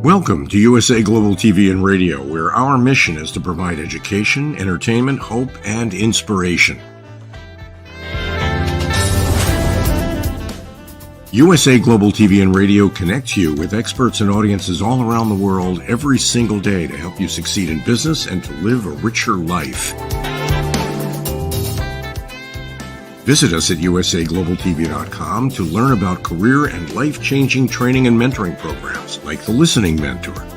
Welcome to USA Global TV and Radio, where our mission is to provide education, entertainment, hope, and inspiration. USA Global TV and Radio connects you with experts and audiences all around the world every single day to help you succeed in business and to live a richer life. Visit us at usaglobaltv.com to learn about career and life-changing training and mentoring programs like the Listening Mentor.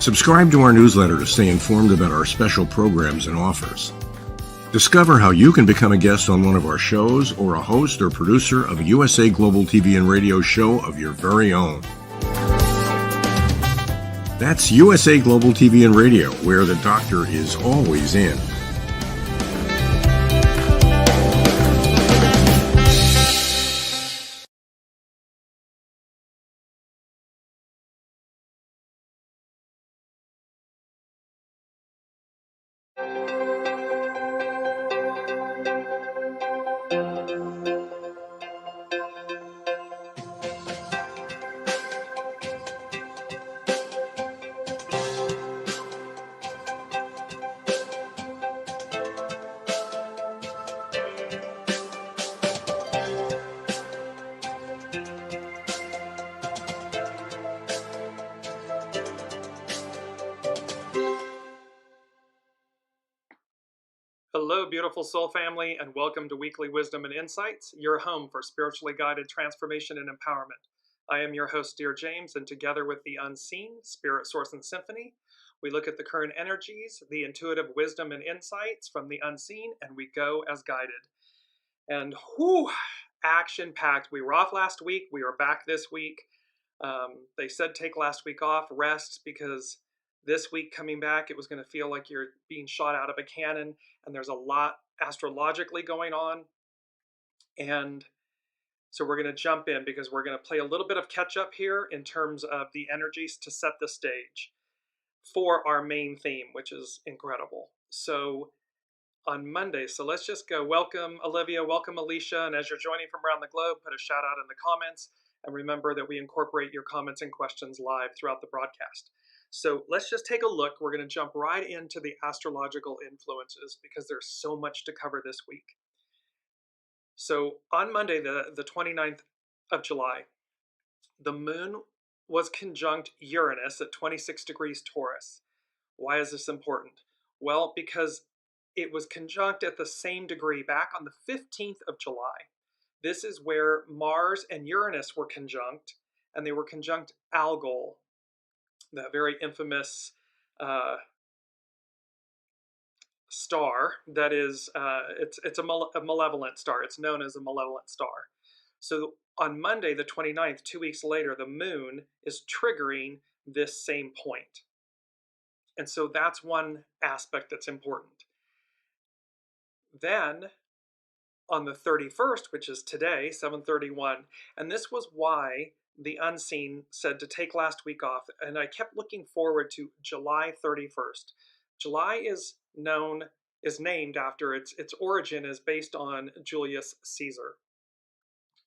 Subscribe to our newsletter to stay informed about our special programs and offers. Discover how you can become a guest on one of our shows or a host or producer of a USA Global TV and Radio show of your very own. That's USA Global TV and Radio, where the doctor is always in. Hello, beautiful soul family, and welcome to Weekly Wisdom and Insights, your home for spiritually guided transformation and empowerment. I am your host, Dearjames, and together with the unseen, Spirit, Source, and Symphony, we look at the current energies, the intuitive wisdom and insights from the unseen, and we go as guided. And action-packed. We were off last week. We are back this week. They said take last week off, rest, because this week coming back, it was going to feel like you're being shot out of a cannon, and there's a lot astrologically going on. And so we're going to jump in because we're going to play a little bit of catch up here in terms of the energies to set the stage for our main theme, which is incredible. So on Monday, so let's just go. Welcome, Olivia. Welcome, Alicia. And as you're joining from around the globe, put a shout out in the comments. And remember that we incorporate your comments and questions live throughout the broadcast. So let's just take a look. We're going to jump right into the astrological influences because there's so much to cover this week. So on Monday, the 29th of July, the moon was conjunct Uranus at 26 degrees Taurus. Why is this important? Well, because it was conjunct at the same degree back on the 15th of July. This is where Mars and Uranus were conjunct, and they were conjunct Algol, that very infamous star that is, it's a malevolent star. It's known as a malevolent star. So on Monday, the 29th, 2 weeks later, the moon is triggering this same point. And so that's one aspect that's important. Then on the 31st, which is today, 7/31, and this was why the unseen said to take last week off, and I kept looking forward to July 31st. July is named after its origin is based on Julius Caesar.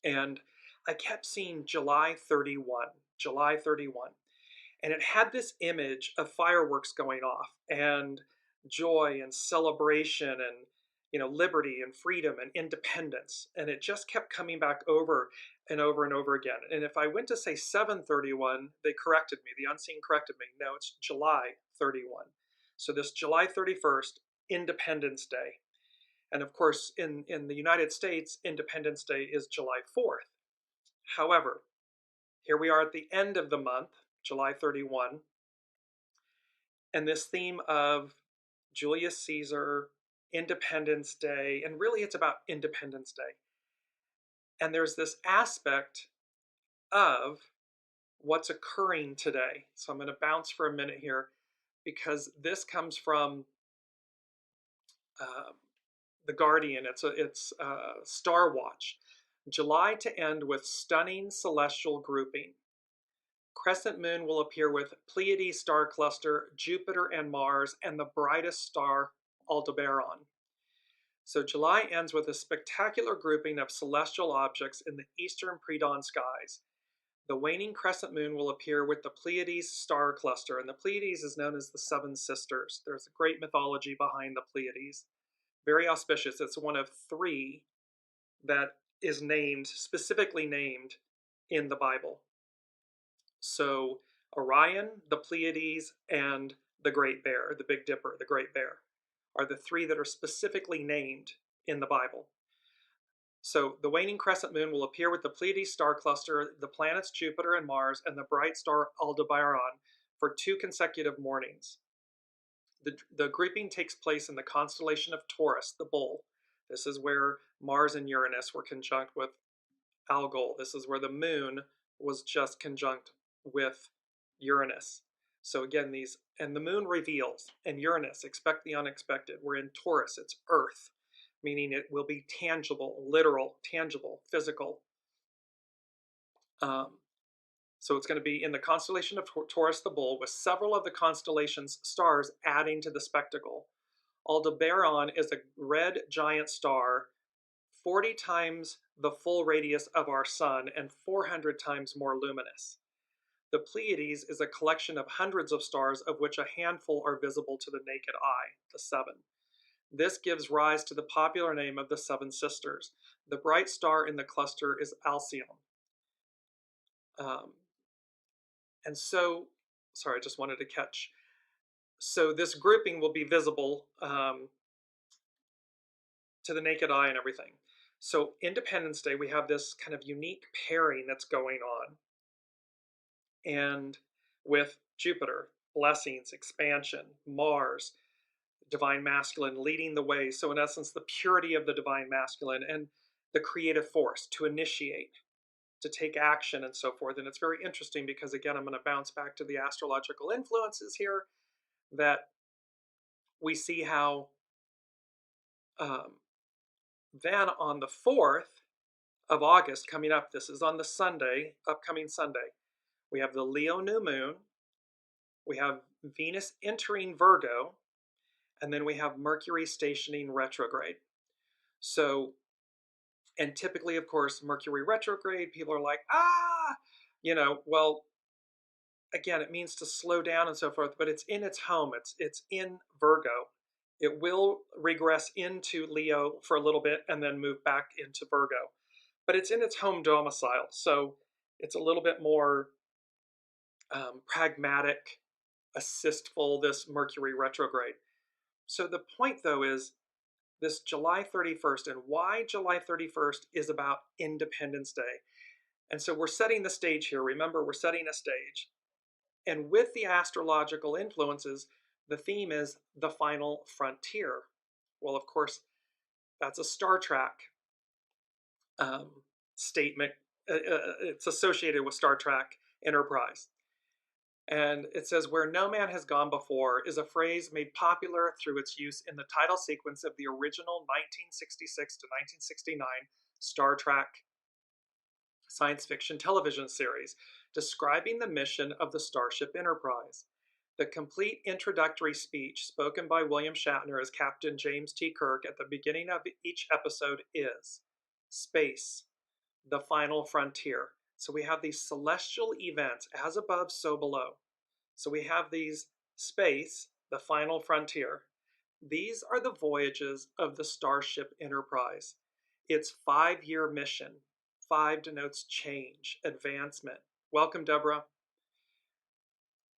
And I kept seeing July 31, and it had this image of fireworks going off and joy and celebration and liberty and freedom and independence. And it just kept coming back over and over and over again. And if I went to say 7/31, they corrected me. The unseen corrected me. No, it's July 31. So this July 31st, Independence Day. And of course, in the United States, Independence Day is July 4th. However, here we are at the end of the month, July 31. And this theme of Julius Caesar, Independence Day, and really it's about Independence Day. And there's this aspect of what's occurring today. So I'm going to bounce for a minute here because this comes from The Guardian. It's STARWATCH. July to end with stunning celestial grouping. Crescent moon will appear with Pleiades star cluster, Jupiter and Mars, and the brightest star, Aldebaran. So July ends with a spectacular grouping of celestial objects in the eastern pre-dawn skies. The waning crescent moon will appear with the Pleiades star cluster, and the Pleiades is known as the Seven Sisters. There's a great mythology behind the Pleiades. Very auspicious. It's one of three that is named, specifically named in the Bible. So Orion, the Pleiades, and the Great Bear, the Big Dipper, the Great Bear, are the three that are specifically named in the Bible. So the waning crescent moon will appear with the Pleiades star cluster, the planets Jupiter and Mars, and the bright star Aldebaran for 2 consecutive mornings. The grouping takes place in the constellation of Taurus, the bull. This is where Mars and Uranus were conjunct with Algol. This is where the moon was just conjunct with Uranus. So again, and the moon reveals, and Uranus, expect the unexpected. We're in Taurus, it's Earth, meaning it will be tangible, literal, tangible, physical. So it's going to be in the constellation of Taurus the bull, with several of the constellation's stars adding to the spectacle. Aldebaran is a red giant star, 40 times the full radius of our sun and 400 times more luminous. The Pleiades is a collection of hundreds of stars, of which a handful are visible to the naked eye, the 7. This gives rise to the popular name of the Seven Sisters. The bright star in the cluster is Alcyone. And so, sorry, I just wanted to catch. So this grouping will be visible to the naked eye and everything. So Independence Day, we have this kind of unique pairing that's going on. And with Jupiter, blessings, expansion, Mars, divine masculine leading the way. So in essence, the purity of the divine masculine and the creative force to initiate, to take action and so forth. And it's very interesting because, again, I'm going to bounce back to the astrological influences here, that we see how then on the 4th of August coming up, this is on the Sunday, upcoming Sunday, we have the Leo new moon, we have Venus entering Virgo, and then we have Mercury stationing retrograde. So, and typically, of course, Mercury retrograde, people are like, well, again, it means to slow down and so forth, but it's in its home, it's in Virgo. It will regress into Leo for a little bit and then move back into Virgo. But it's in its home domicile, so it's a little bit more pragmatic, assistful, this Mercury retrograde. So the point, though, is this July 31st, and why July 31st is about Independence Day. And so we're setting the stage here. Remember, we're setting a stage. And with the astrological influences, the theme is the final frontier. Well, of course, that's a Star Trek statement. It's associated with Star Trek Enterprise. And it says, where no man has gone before is a phrase made popular through its use in the title sequence of the original 1966 to 1969 Star Trek science fiction television series, describing the mission of the Starship Enterprise. The complete introductory speech spoken by William Shatner as Captain James T. Kirk at the beginning of each episode is space, the final frontier. So we have these celestial events, as above, so below. So we have these space, the final frontier. These are the voyages of the Starship Enterprise. Its 5-year mission. 5 denotes change, advancement. Welcome, Deborah.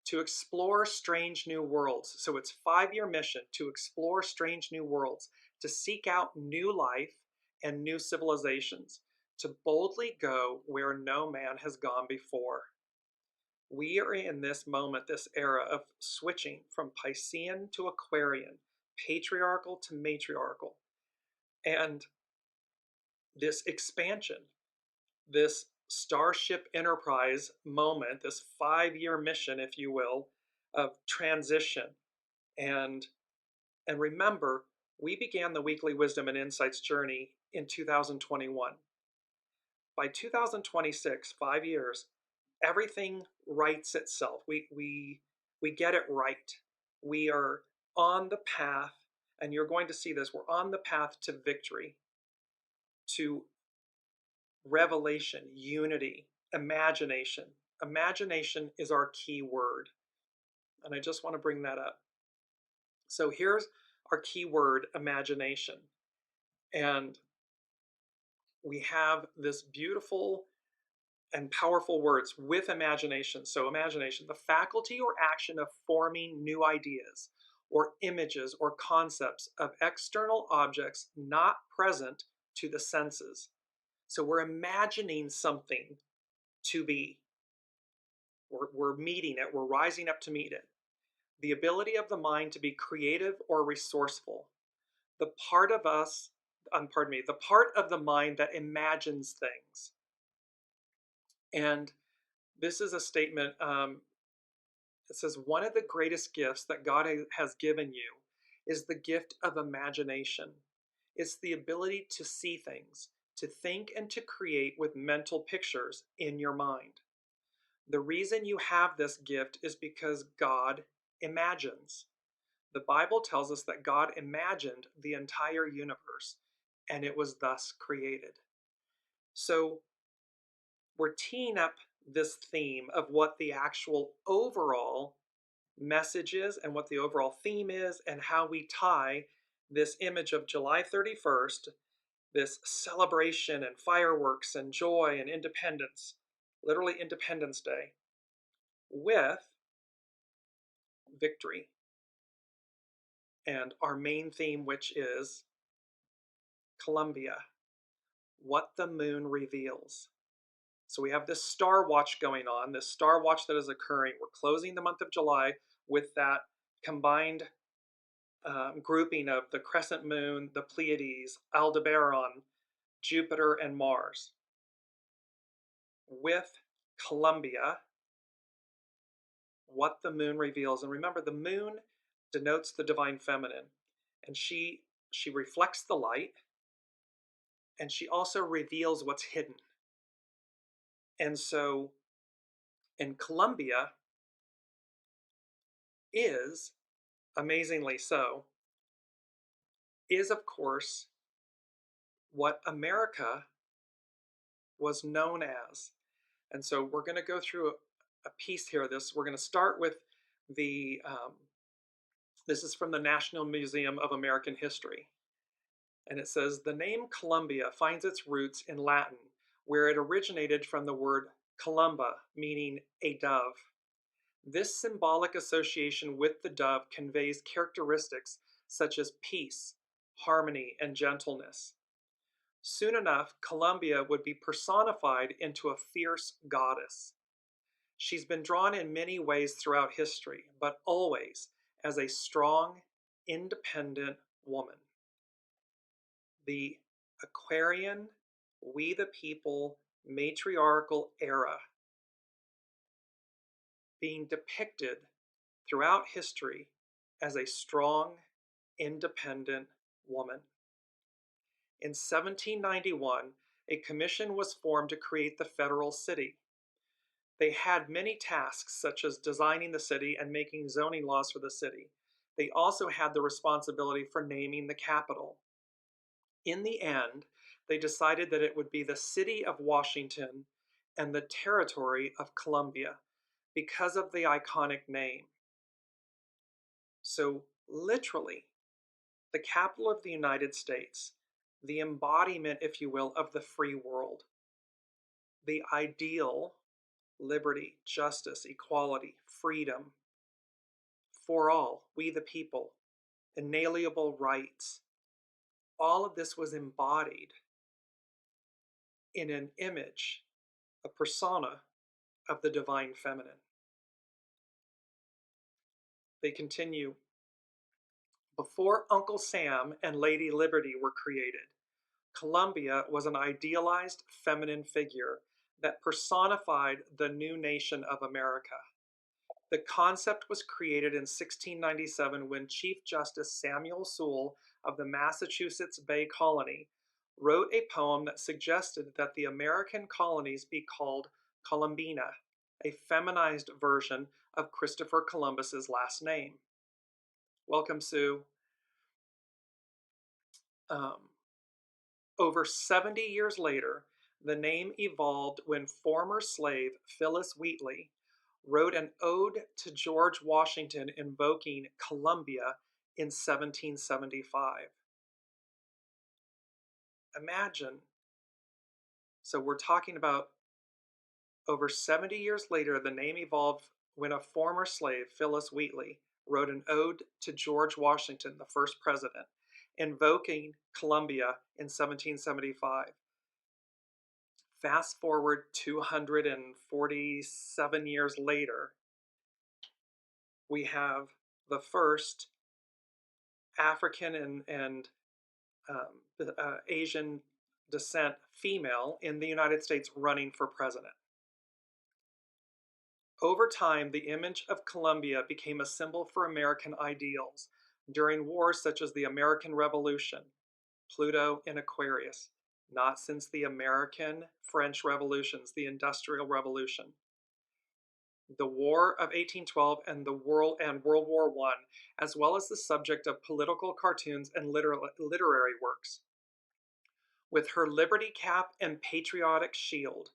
To explore strange new worlds. So it's 5-year mission to explore strange new worlds, to seek out new life and new civilizations, to boldly go where no man has gone before. We are in this moment, this era of switching from Piscean to Aquarian, patriarchal to matriarchal. And this expansion, this Starship Enterprise moment, this 5-year mission, if you will, of transition. And remember, we began the Weekly Wisdom and Insights journey in 2021. By 2026, 5 years, everything rights itself. We get it right. We are on the path, and you're going to see this, we're on the path to victory, to revelation, unity, imagination. Imagination is our key word, and I just want to bring that up. So here's our key word, imagination. And we have this beautiful and powerful words with imagination. So imagination, the faculty or action of forming new ideas or images or concepts of external objects not present to the senses. So we're imagining something to be. We're meeting it. We're rising up to meet it. The ability of the mind to be creative or resourceful. The part of us, the part of the mind that imagines things. And this is a statement, it says, one of the greatest gifts that God has given you is the gift of imagination. It's the ability to see things, to think and to create with mental pictures in your mind. The reason you have this gift is because God imagines. The Bible tells us that God imagined the entire universe, and it was thus created. So we're teeing up this theme of what the actual overall message is and what the overall theme is, and how we tie this image of July 31st, this celebration and fireworks and joy and independence, literally Independence Day, with victory. And our main theme, which is Columbia, what the moon reveals. So we have this Star Watch going on, this Star Watch that is occurring. We're closing the month of July with that combined grouping of the crescent moon, the Pleiades, Aldebaran, Jupiter, and Mars. With Columbia, what the moon reveals. And remember, the moon denotes the divine feminine, and she reflects the light, and she also reveals what's hidden. And so in Columbia is, amazingly so, is of course what America was known as. And so we're going to go through a piece here. We're going to start with the, this is from the National Museum of American History. And it says, the name Columbia finds its roots in Latin, where it originated from the word columba, meaning a dove. This symbolic association with the dove conveys characteristics such as peace, harmony, and gentleness. Soon enough, Columbia would be personified into a fierce goddess. She's been drawn in many ways throughout history, but always as a strong, independent woman. The Aquarian, we the people, matriarchal era being depicted throughout history as a strong, independent woman. In 1791, a commission was formed to create the federal city. They had many tasks, such as designing the city and making zoning laws for the city. They also had the responsibility for naming the capital. In the end, they decided that it would be the city of Washington and the territory of Columbia because of the iconic name. So literally, the capital of the United States, the embodiment, if you will, of the free world, the ideal, liberty, justice, equality, freedom for all, we the people, inalienable rights. All of this was embodied in an image, a persona of the divine feminine. They continue, before Uncle Sam and Lady Liberty were created, Columbia was an idealized feminine figure that personified the new nation of America. The concept was created in 1697 when Chief Justice Samuel Sewall of the Massachusetts Bay Colony wrote a poem that suggested that the American colonies be called Columbina, a feminized version of Christopher Columbus's last name. Welcome, Sue. Over 70 years later, The name evolved when former slave Phyllis Wheatley wrote an ode to George Washington invoking Columbia in 1775. Imagine. So we're talking about over 70 years later, the name evolved when a former slave, Phyllis Wheatley, wrote an ode to George Washington, the first president, invoking Columbia in 1775. Fast forward 247 years later, we have the first African and Asian descent female in the United States running for president. Over time, the image of Columbia became a symbol for American ideals during wars such as the American Revolution, Pluto in Aquarius, not since the American-French revolutions, the Industrial Revolution, the War of 1812 and World War I, as well as the subject of political cartoons and literary works. With her liberty cap and patriotic shield,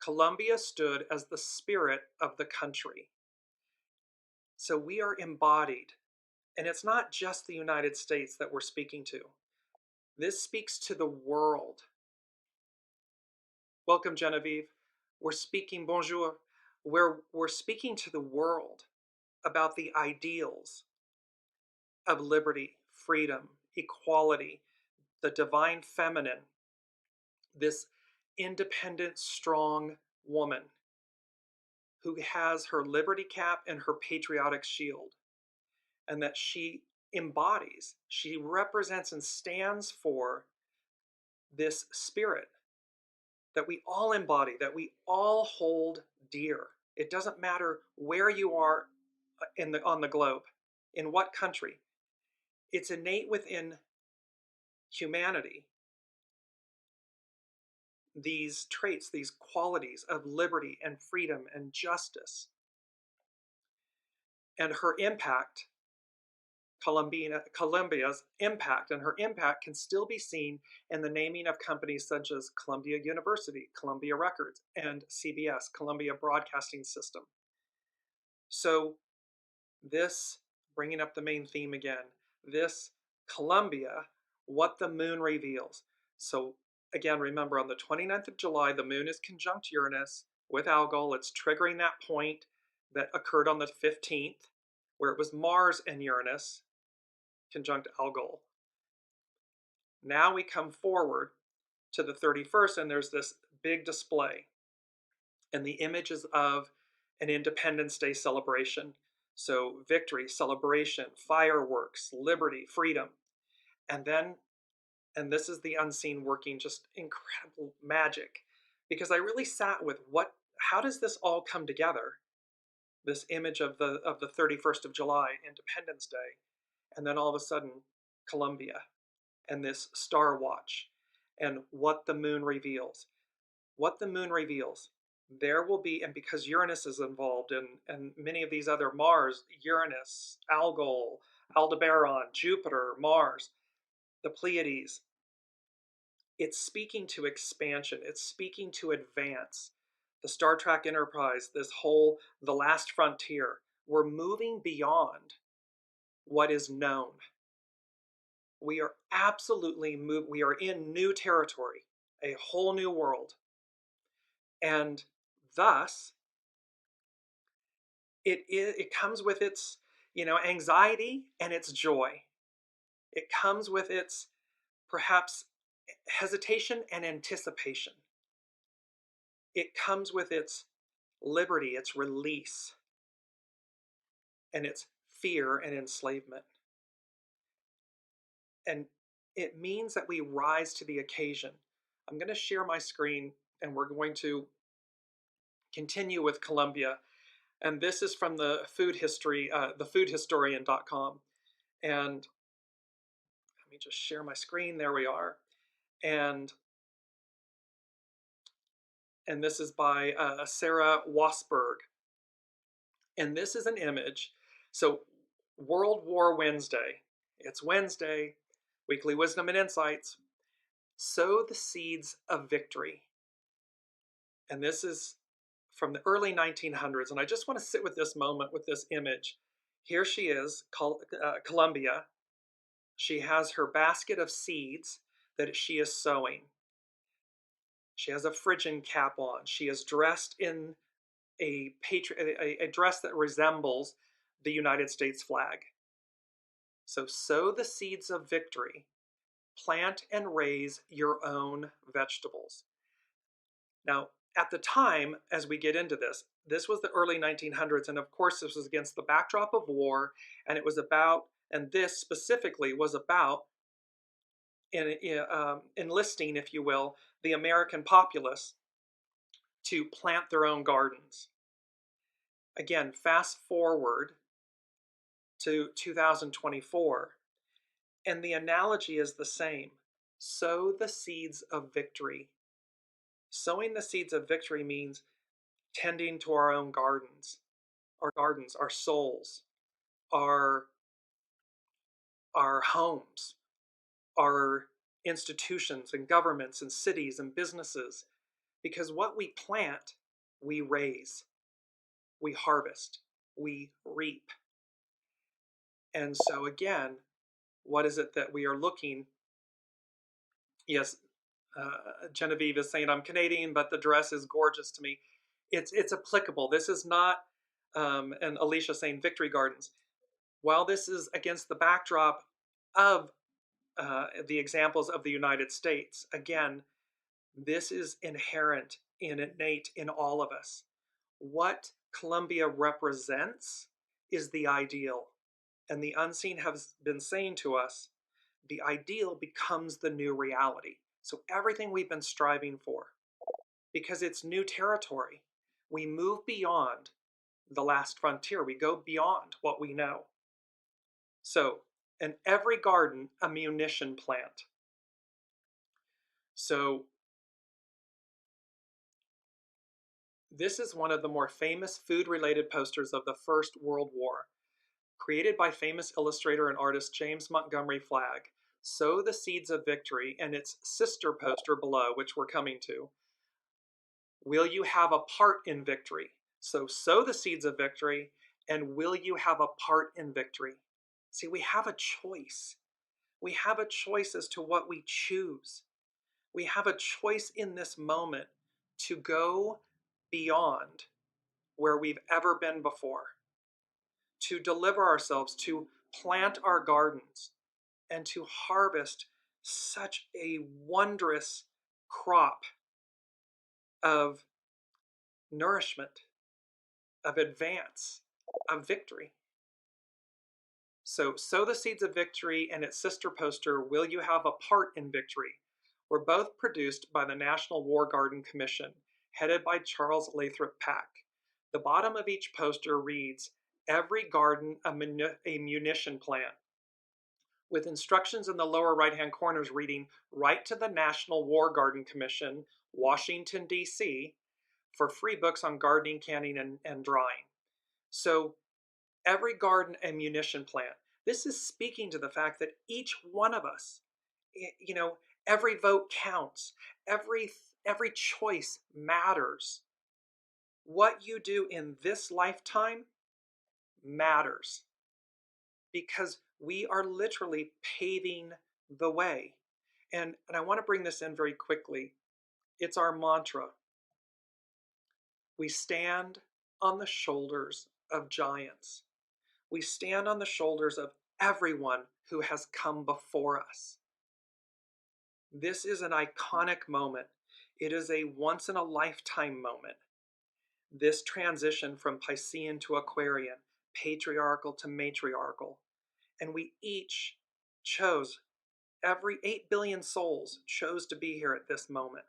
Columbia stood as the spirit of the country. So we are embodied, and it's not just the United States that we're speaking to. This speaks to the world. Welcome, Genevieve. We're speaking, bonjour. We're speaking to the world about the ideals of liberty, freedom, equality, the divine feminine, this independent, strong woman who has her liberty cap and her patriotic shield, and that she embodies, she represents and stands for this spirit that we all embody, that we all hold dear. It doesn't matter where you are on the globe, in what country. It's innate within humanity, these traits, these qualities of liberty and freedom and justice. And her impact, Columbia's impact, and her impact can still be seen in the naming of companies such as Columbia University, Columbia Records, and CBS, Columbia Broadcasting System. So this, bringing up the main theme again, this Columbia, what the moon reveals. So again, remember, on the 29th of July, the moon is conjunct Uranus with Algol. It's triggering that point that occurred on the 15th, where it was Mars and Uranus conjunct Algol. Now we come forward to the 31st, and there's this big display. And the image is of an Independence Day celebration. So victory, celebration, fireworks, liberty, freedom. And this is the unseen working, just incredible magic. Because I really sat with how does this all come together? This image of the 31st of July, Independence Day, and then all of a sudden, Columbia, and this STARWATCH, and what the moon reveals. What the moon reveals, there will be, and because Uranus is involved, and many of these other Mars, Uranus, Algol, Aldebaran, Jupiter, Mars, the Pleiades, it's speaking to expansion, it's speaking to advance. The Star Trek Enterprise, the last frontier, we're moving beyond what is known. We are absolutely we are in new territory, a whole new world. And thus, it comes with its, anxiety and its joy. It comes with its, perhaps, hesitation and anticipation. It comes with its liberty, its release, and its fear and enslavement. And it means that we rise to the occasion. I'm going to share my screen, and we're going to continue with Columbia. And this is from the food history, thefoodhistorian.com. And let me just share my screen. There we are. And this is by Sarah Wasberg. And this is an image. So World War Wednesday. It's Wednesday, Weekly Wisdom and Insights. Sow the seeds of victory. And this is from the early 1900s. And I just want to sit with this moment, with this image. Here she is, Columbia. She has her basket of seeds that she is sowing. She has a Phrygian cap on. She is dressed in a dress that resembles the United States flag. So sow the seeds of victory. Plant and raise your own vegetables. Now, at the time, as we get into this, this was the early 1900s, and of course this was against the backdrop of war, and it was about, and this specifically was about enlisting, if you will, the American populace to plant their own gardens. Again, fast forward to 2024, and the analogy is the same. Sow the seeds of victory. Sowing the seeds of victory means tending to our own gardens, our souls, our homes, our institutions and governments and cities and businesses. Because what we plant, we raise, we harvest, we reap. And so again, what is it that we are looking? Yes, Genevieve is saying I'm Canadian, but the dress is gorgeous to me. It's applicable. This is not, and Alicia saying Victory Gardens. While this is against the backdrop of the examples of the United States, again, this is inherent and innate in all of us. What Columbia represents is the ideal. And the unseen has been saying to us, the ideal becomes the new reality. So everything we've been striving for, because it's new territory, we move beyond the last frontier. We go beyond what we know. So in every garden, a munition plant. So this is one of the more famous food-related posters of the First World War, created by famous illustrator and artist James Montgomery Flagg. Sow the seeds of victory, and its sister poster below, which we're coming to. Will you have a part in victory? So sow the seeds of victory, and will you have a part in victory? See, we have a choice. We have a choice as to what we choose. We have a choice in this moment to go beyond where we've ever been before, to deliver ourselves, to plant our gardens, and to harvest such a wondrous crop of nourishment, of advance, of victory. So sow the seeds of victory, and its sister poster, Will You Have a Part in Victory, were both produced by the National War Garden Commission, headed by Charles Lathrop Pack. The bottom of each poster reads, Every garden a munition plant, with instructions in the lower right-hand corners reading, Write to the National War Garden Commission, Washington, D.C., for free books on gardening, canning, and drying. So every garden a munition plant. This is speaking to the fact that each one of us, every vote counts. Every choice matters. What you do in this lifetime matters, because we are literally paving the way. And I want to bring this in very quickly. It's our mantra. We stand on the shoulders of giants. We stand on the shoulders of everyone who has come before us. This is an iconic moment. It is a once-in-a-lifetime moment. This transition from Piscean to Aquarian, patriarchal to matriarchal. And we each chose, every 8 billion souls chose to be here at this moment,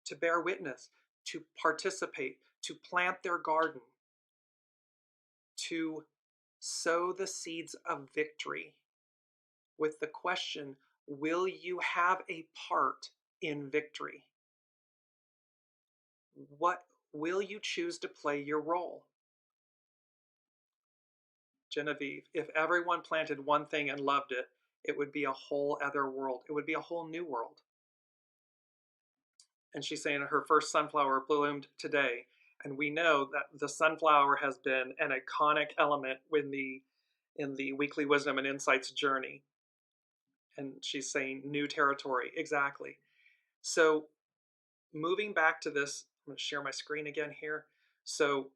to bear witness, to participate, to plant their garden, to sow the seeds of victory with the question, will you have a part in victory? What will you choose to play your role? Genevieve, if everyone planted one thing and loved it, it would be a whole other world. It would be a whole new world. And she's saying her first sunflower bloomed today. And we know that the sunflower has been an iconic element in the Weekly Wisdom and Insights journey. And she's saying new territory. Exactly. So moving back to this, I'm going to share my screen again here. So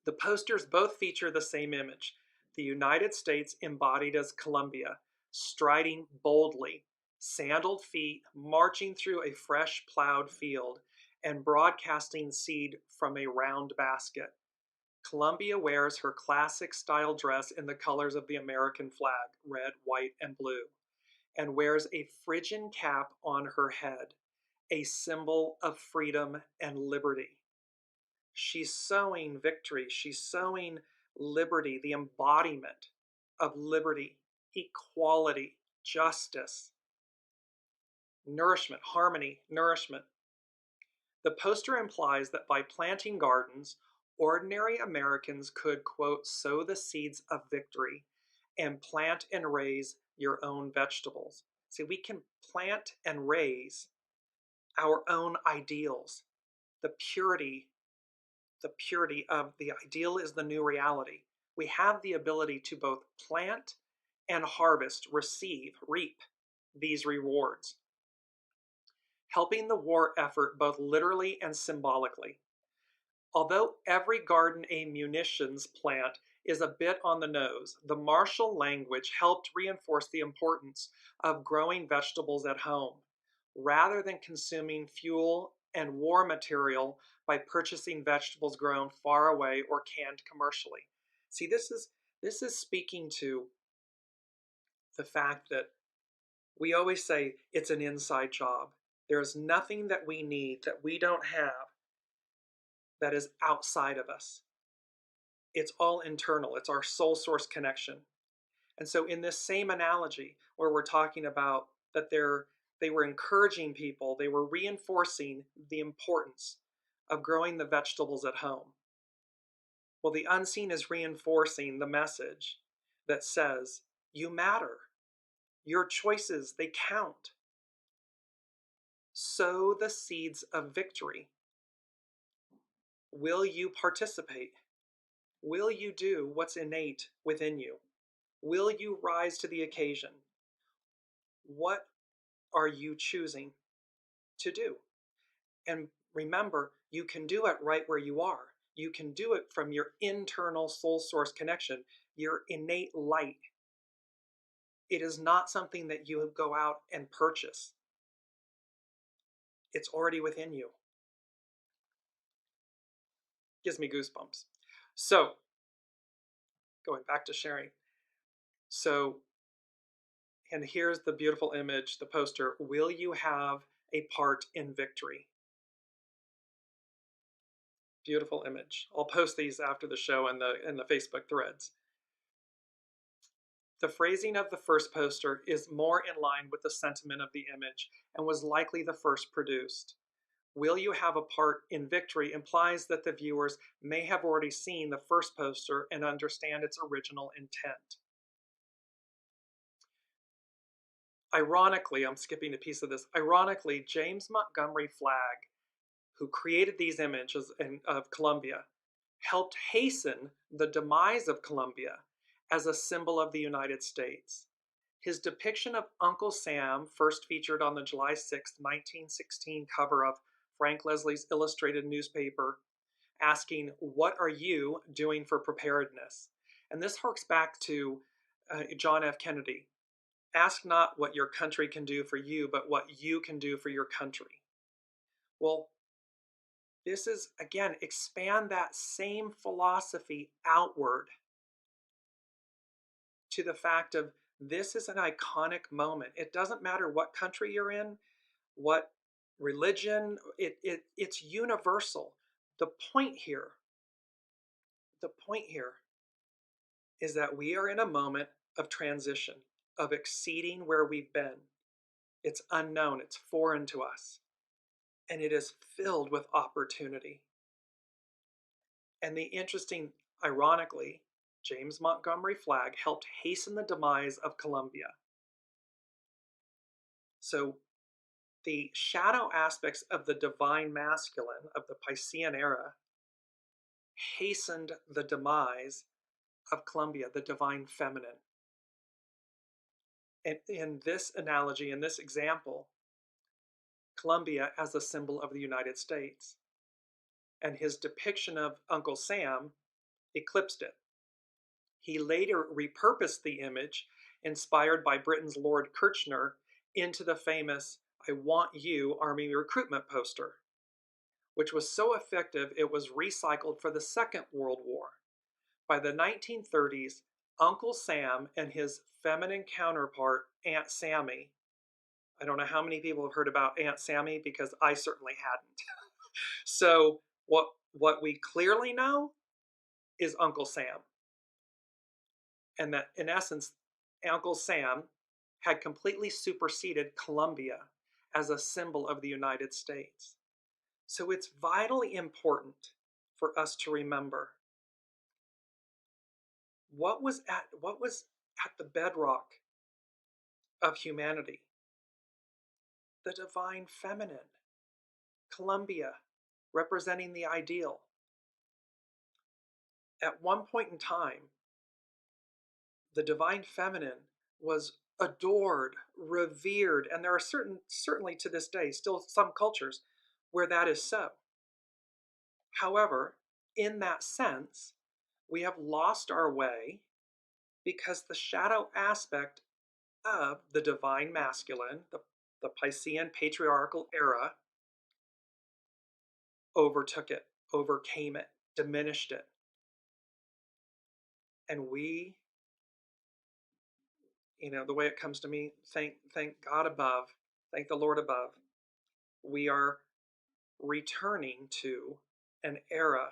the posters both feature the same image, the United States embodied as Columbia, striding boldly, sandaled feet marching through a fresh plowed field and broadcasting seed from a round basket. Columbia wears her classic style dress in the colors of the American flag, red, white, and blue, and wears a Phrygian cap on her head, a symbol of freedom and liberty. She's sowing victory. She's sowing liberty, the embodiment of liberty, equality, justice, nourishment, harmony, nourishment. The poster implies that by planting gardens, ordinary Americans could, quote, sow the seeds of victory and plant and raise your own vegetables. See, we can plant and raise our own ideals, the purity of the ideal is the new reality. We have the ability to both plant and harvest, receive, reap these rewards, helping the war effort both literally and symbolically. Although every garden a munitions plant is a bit on the nose, the martial language helped reinforce the importance of growing vegetables at home, rather than consuming fuel and war material by purchasing vegetables grown far away or canned commercially. See, this is speaking to the fact that we always say it's an inside job. There's nothing that we need that we don't have that is outside of us. It's all internal. It's our soul source connection. And so in this same analogy where we're talking about that they were encouraging people, they were reinforcing the importance of growing the vegetables at home. Well, the unseen is reinforcing the message that says, you matter. Your choices, they count. Sow the seeds of victory. Will you participate? Will you do what's innate within you? Will you rise to the occasion? What are you choosing to do? And remember, you can do it right where you are. You can do it from your internal soul source connection, your innate light. It is not something that you go out and purchase. It's already within you. Gives me goosebumps. So, going back to sharing. So, and here's the beautiful image, the poster. Will you have a part in victory? Beautiful image. I'll post these after the show in the Facebook threads. The phrasing of the first poster is more in line with the sentiment of the image and was likely the first produced. Will you have a part in victory implies that the viewers may have already seen the first poster and understand its original intent. Ironically, I'm skipping a piece of this. Ironically, James Montgomery Flagg, who created these images of Columbia, helped hasten the demise of Columbia as a symbol of the United States. His depiction of Uncle Sam, first featured on the July 6, 1916 cover of Frank Leslie's illustrated newspaper, asking, "What are you doing for preparedness?" And this harks back to John F. Kennedy. Ask not what your country can do for you, but what you can do for your country. Well, this is, again, expand that same philosophy outward to the fact of this is an iconic moment. It doesn't matter what country you're in, what religion, it's universal. The point here is that we are in a moment of transition, of exceeding where we've been. It's unknown, it's foreign to us, and it is filled with opportunity. And the interesting, ironically, James Montgomery Flagg helped hasten the demise of Columbia. So the shadow aspects of the divine masculine of the Piscean era hastened the demise of Columbia, the divine feminine. And in this analogy, in this example, Columbia as a symbol of the United States, and his depiction of Uncle Sam eclipsed it. He later repurposed the image, inspired by Britain's Lord Kirchner, into the famous "I Want You" Army recruitment poster, which was so effective it was recycled for the Second World War. By the 1930s, Uncle Sam and his feminine counterpart, Aunt Sammy — I don't know how many people have heard about Aunt Sammy, because I certainly hadn't. So what we clearly know is Uncle Sam. And that, in essence, Uncle Sam had completely superseded Columbia as a symbol of the United States. So it's vitally important for us to remember what was at the bedrock of humanity. The divine feminine, Columbia, representing the ideal. At one point in time, the divine feminine was adored, revered, and there are certainly to this day, still some cultures where that is so. However, in that sense, we have lost our way because the shadow aspect of the divine masculine, the Piscean patriarchal era, overtook it, overcame it, diminished it. And we, the way it comes to me, thank God above, thank the Lord above, we are returning to an era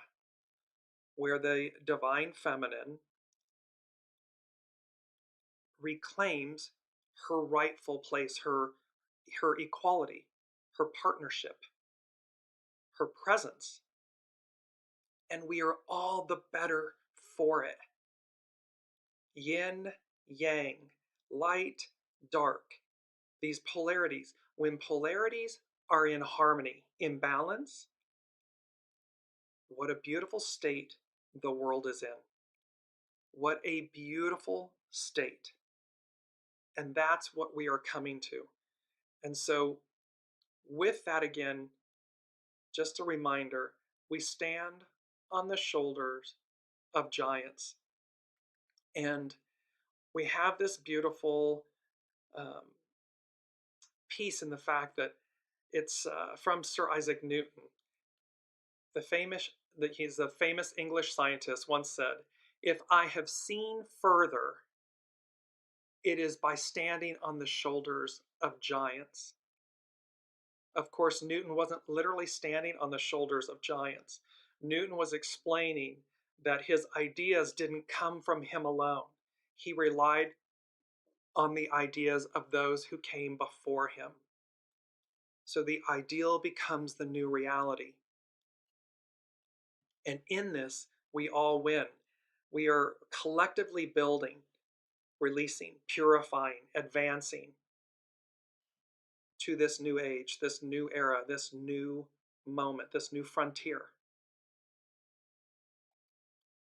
where the divine feminine reclaims her rightful place, her equality, her partnership, her presence. And we are all the better for it. Yin, yang, light, dark, these polarities. When polarities are in harmony, in balance, what a beautiful state the world is in. What a beautiful state. And that's what we are coming to. And so, with that, again, just a reminder, we stand on the shoulders of giants. And we have this beautiful piece in the fact that it's from Sir Isaac Newton. He's a famous English scientist, once said, "If I have seen further, it is by standing on the shoulders of giants." Of course, Newton wasn't literally standing on the shoulders of giants. Newton was explaining that his ideas didn't come from him alone. He relied on the ideas of those who came before him. So the ideal becomes the new reality. And in this, we all win. We are collectively building, releasing, purifying, advancing to this new age, this new era, this new moment, this new frontier.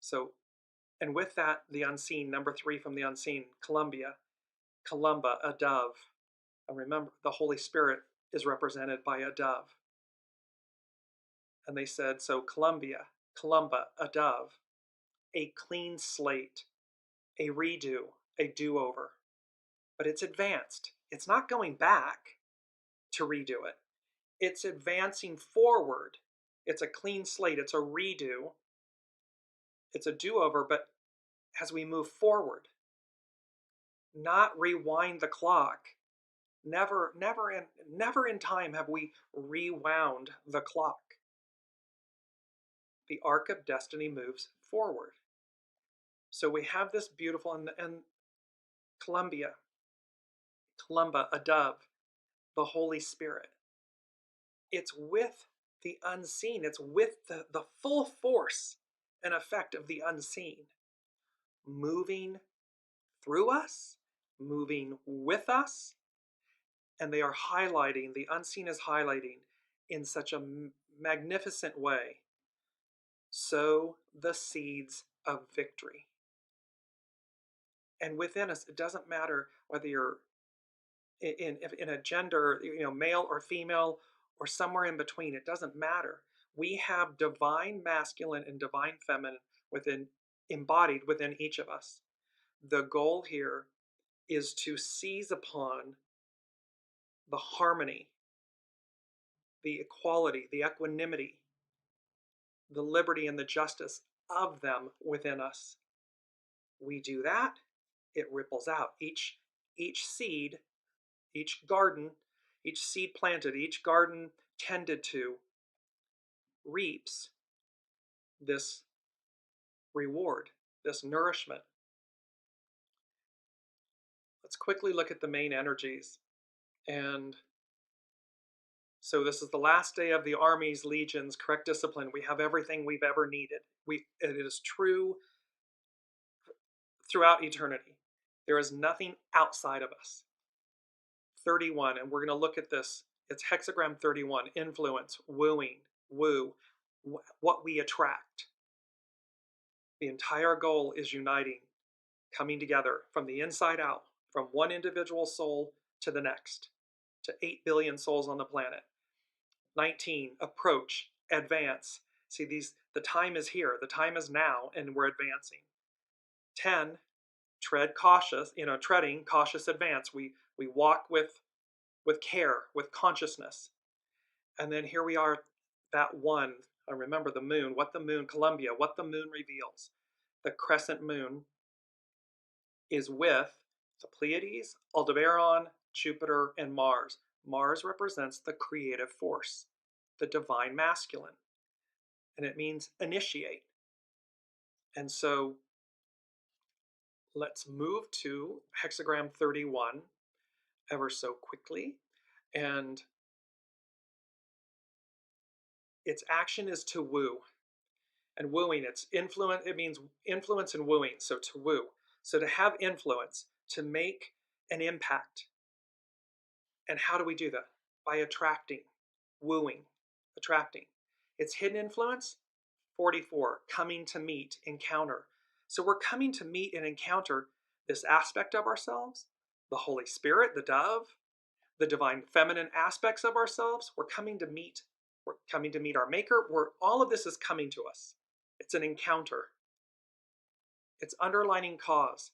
So, and with that, the unseen, number 3 from the unseen, Columbia, Columba, a dove. And remember, the Holy Spirit is represented by a dove. And they said, so Columbia, Columba, a dove, a clean slate, a redo, a do-over. But it's advanced. It's not going back to redo it. It's advancing forward. It's a clean slate. It's a redo. It's a do-over, but as we move forward, not rewind the clock. Never in time have we rewound the clock. The arc of destiny moves forward. So we have this beautiful, and Columba, a dove, the Holy Spirit. It's with the unseen. It's with the full force and effect of the unseen, moving through us, moving with us, and they are highlighting, the unseen is highlighting in such a magnificent way. Sow the seeds of victory. And within us, it doesn't matter whether you're in a gender, male or female, or somewhere in between. It doesn't matter. We have divine masculine and divine feminine embodied within each of us. The goal here is to seize upon the harmony, the equality, the equanimity, the liberty, and the justice of them within us. We do that, it ripples out. Each seed, each garden, each seed planted, each garden tended to, reaps this reward, this nourishment. Let's quickly look at the main energies. And so this is the last day of the armies, legions, correct discipline. We have everything we've ever needed. It is true throughout eternity. There is nothing outside of us. 31, and we're going to look at this. It's hexagram 31, influence, wooing, woo, what we attract. The entire goal is uniting, coming together from the inside out, from one individual soul to the next, to 8 billion souls on the planet. 19, approach, advance. See, the time is here, the time is now, and we're advancing. 10, tread cautious, treading, cautious advance. We walk with care, with consciousness. And then here we are, that one, I remember the moon, Columbia, what the moon reveals. The crescent moon is with the Pleiades, Aldebaran, Jupiter, and Mars. Mars represents the creative force, the divine masculine, and it means initiate. And so let's move to hexagram 31 ever so quickly. And its action is to woo. And wooing, it means influence and wooing, so to woo. So to have influence, to make an impact. And how do we do that? By attracting, wooing, attracting. Its hidden influence, 44, coming to meet, encounter. So we're coming to meet and encounter this aspect of ourselves, the Holy Spirit, the dove, the divine feminine aspects of ourselves. We're coming to meet our maker. All of this is coming to us. It's an encounter. Its underlining cause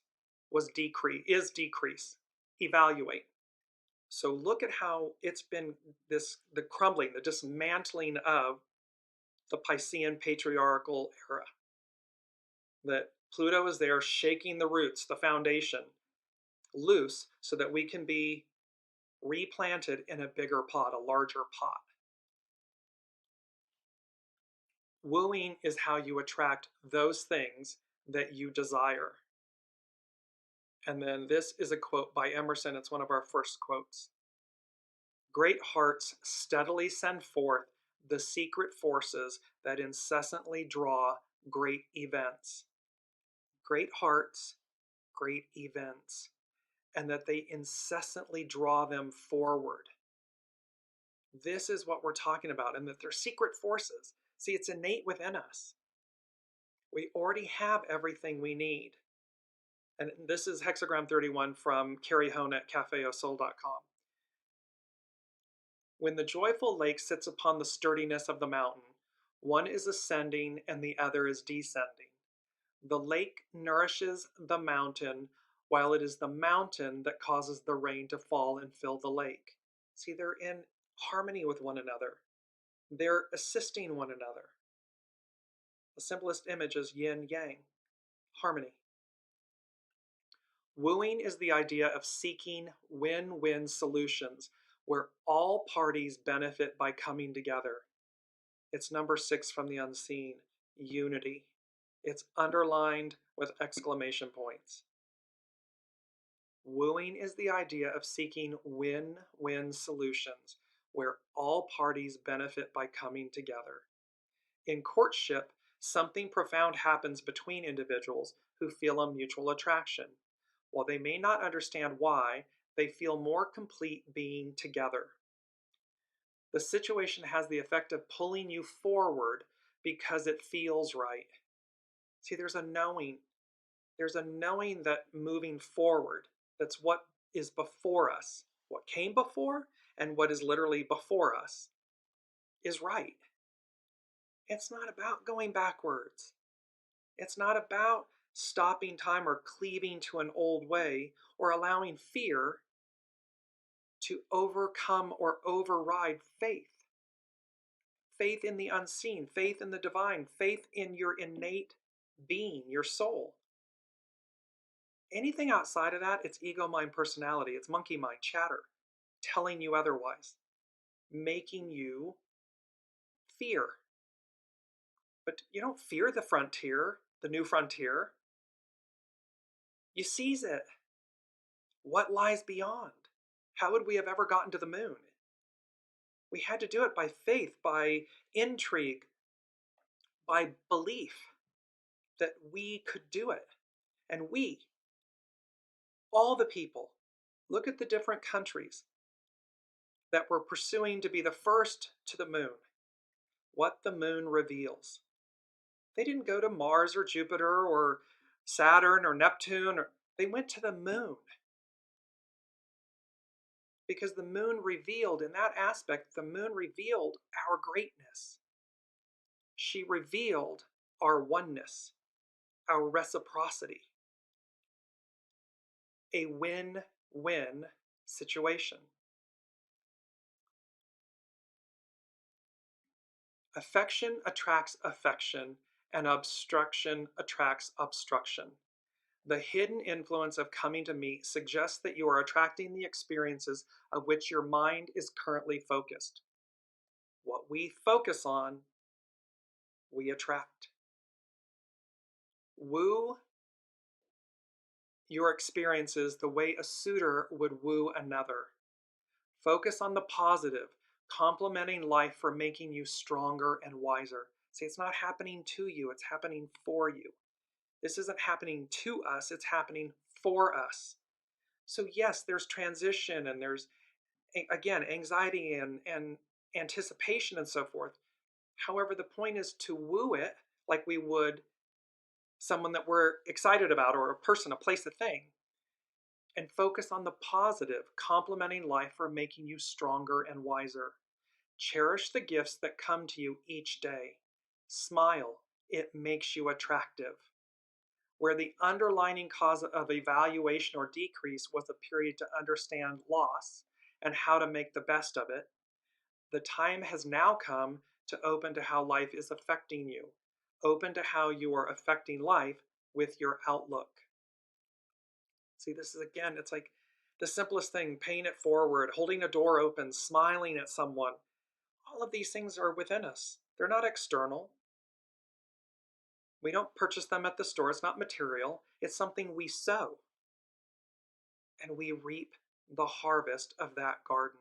is decrease, evaluate. So look at how it's been the crumbling, the dismantling of the Piscean patriarchal era. That Pluto is there shaking the roots, the foundation, loose, so that we can be replanted in a bigger pot, a larger pot. Wooing is how you attract those things that you desire. And then this is a quote by Emerson. It's one of our first quotes. Great hearts steadily send forth the secret forces that incessantly draw great events. Great hearts, great events, and that they incessantly draw them forward. This is what we're talking about, and that they're secret forces. See, it's innate within us. We already have everything we need. And this is hexagram 31 from Carrie Hone at cafeausoul.com. When the joyful lake sits upon the sturdiness of the mountain, one is ascending and the other is descending. The lake nourishes the mountain, while it is the mountain that causes the rain to fall and fill the lake. See, they're in harmony with one another. They're assisting one another. The simplest image is yin-yang, harmony. Wooing is the idea of seeking win-win solutions where all parties benefit by coming together. It's number 6 from the unseen, unity. It's underlined with exclamation points. Wooing is the idea of seeking win-win solutions where all parties benefit by coming together. In courtship, something profound happens between individuals who feel a mutual attraction. While they may not understand why, They feel more complete being together. The situation has the effect of pulling you forward because it feels right. See, there's a knowing. There's a knowing that moving forward, that's what is before us. What came before and what is literally before us is right. It's not about going backwards. It's not about stopping time or cleaving to an old way or allowing fear to overcome or override faith. Faith in the unseen, faith in the divine, faith in your innate being, your soul. Anything outside of that, it's ego, mind, personality, it's monkey mind, chatter, telling you otherwise, making you fear. But you don't fear the frontier, the new frontier. You seize it. What lies beyond? How would we have ever gotten to the moon? We had to do it by faith, by intrigue, by belief that we could do it. And we, all the people, look at the different countries that were pursuing to be the first to the moon. What the moon reveals. They didn't go to Mars or Jupiter or Saturn or Neptune. They went to the moon. Because the moon revealed, in that aspect, the moon revealed our greatness. She revealed our oneness, our reciprocity. A win-win situation. Affection attracts affection, and obstruction attracts obstruction. The hidden influence of coming to meet suggests that you are attracting the experiences of which your mind is currently focused. What we focus on, we attract. Woo your experiences the way a suitor would woo another. Focus on the positive, complimenting life for making you stronger and wiser. See, it's not happening to you, it's happening for you. This isn't happening to us, it's happening for us. So yes, there's transition and there's, again, anxiety and anticipation and so forth. However, the point is to woo it like we would someone that we're excited about, or a person, a place, a thing, and focus on the positive, complimenting life for making you stronger and wiser. Cherish the gifts that come to you each day. Smile, it makes you attractive. Where the underlying cause of evaluation or decrease was a period to understand loss and how to make the best of it, the time has now come to open to how life is affecting you. Open to how you are affecting life with your outlook. See, this is, again, it's like the simplest thing, paying it forward, holding a door open, smiling at someone. All of these things are within us. They're not external. We don't purchase them at the store. It's not material. It's something we sow. And we reap the harvest of that garden.